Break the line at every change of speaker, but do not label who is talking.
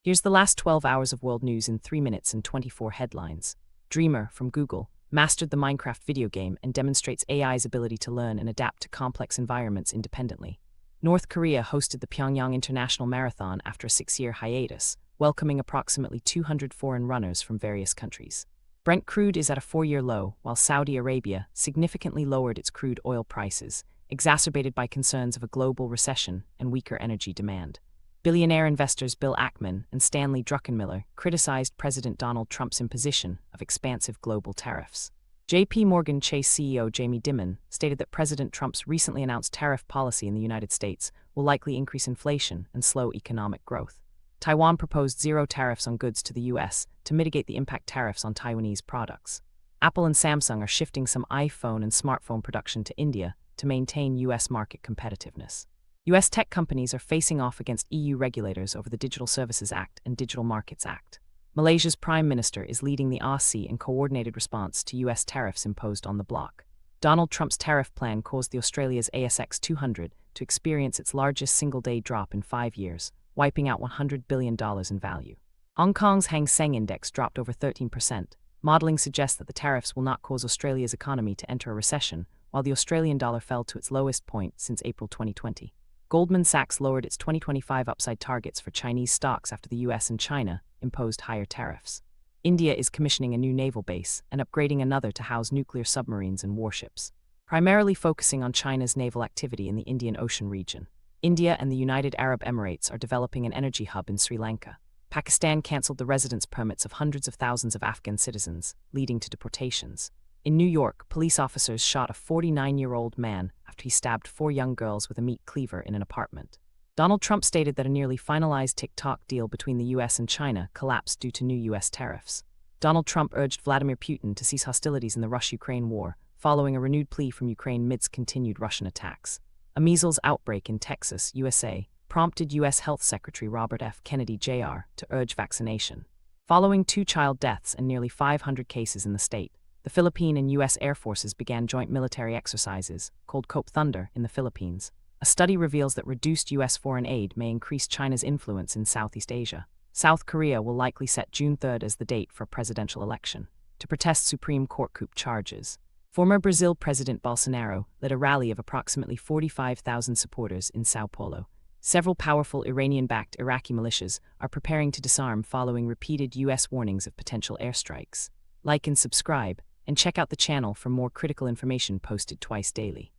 Here's the last 12 hours of world news in 3 minutes and 24 headlines. Dreamer, from Google, mastered the Minecraft video game and demonstrates AI's ability to learn and adapt to complex environments independently. North Korea hosted the Pyongyang International Marathon after a 6-year hiatus, welcoming approximately 200 foreign runners from various countries. Brent crude is at a 4-year low, while Saudi Arabia significantly lowered its crude oil prices, exacerbated by concerns of a global recession and weaker energy demand. Billionaire investors Bill Ackman and Stanley Druckenmiller criticized President Donald Trump's imposition of expansive global tariffs. J.P. Morgan Chase CEO Jamie Dimon stated that President Trump's recently announced tariff policy in the United States will likely increase inflation and slow economic growth. Taiwan proposed zero tariffs on goods to the U.S. to mitigate the impact tariffs on Taiwanese products. Apple and Samsung are shifting some iPhone and smartphone production to India to maintain U.S. market competitiveness. U.S. tech companies are facing off against EU regulators over the Digital Services Act and Digital Markets Act. Malaysia's Prime Minister is leading the ASEAN in coordinated response to U.S. tariffs imposed on the bloc. Donald Trump's tariff plan caused the Australia's ASX 200 to experience its largest single-day drop in 5 years, wiping out $100 billion in value. Hong Kong's Hang Seng Index dropped over 13%. Modeling suggests that the tariffs will not cause Australia's economy to enter a recession, while the Australian dollar fell to its lowest point since April 2020. Goldman Sachs lowered its 2025 upside targets for Chinese stocks after the US and China imposed higher tariffs. India is commissioning a new naval base and upgrading another to house nuclear submarines and warships, primarily focusing on China's naval activity in the Indian Ocean region. India and the United Arab Emirates are developing an energy hub in Sri Lanka. Pakistan cancelled the residence permits of hundreds of thousands of Afghan citizens, leading to deportations. In New York, police officers shot a 49-year-old man after he stabbed 4 young girls with a meat cleaver in an apartment. Donald Trump stated that a nearly finalized TikTok deal between the U.S. and China collapsed due to new U.S. tariffs. Donald Trump urged Vladimir Putin to cease hostilities in the Russia-Ukraine war, following a renewed plea from Ukraine amidst continued Russian attacks. A measles outbreak in Texas, USA, prompted U.S. Health Secretary Robert F. Kennedy Jr. to urge vaccination. Following 2 child deaths and nearly 500 cases in the state, the Philippine and U.S. Air Forces began joint military exercises, called Cope Thunder, in the Philippines. A study reveals that reduced U.S. foreign aid may increase China's influence in Southeast Asia. South Korea will likely set June 3rd as the date for a presidential election, to protest Supreme Court coup charges. Former Brazil President Bolsonaro led a rally of approximately 45,000 supporters in Sao Paulo. Several powerful Iranian-backed Iraqi militias are preparing to disarm following repeated U.S. warnings of potential airstrikes. Like and subscribe, and check out the channel for more critical information posted twice daily.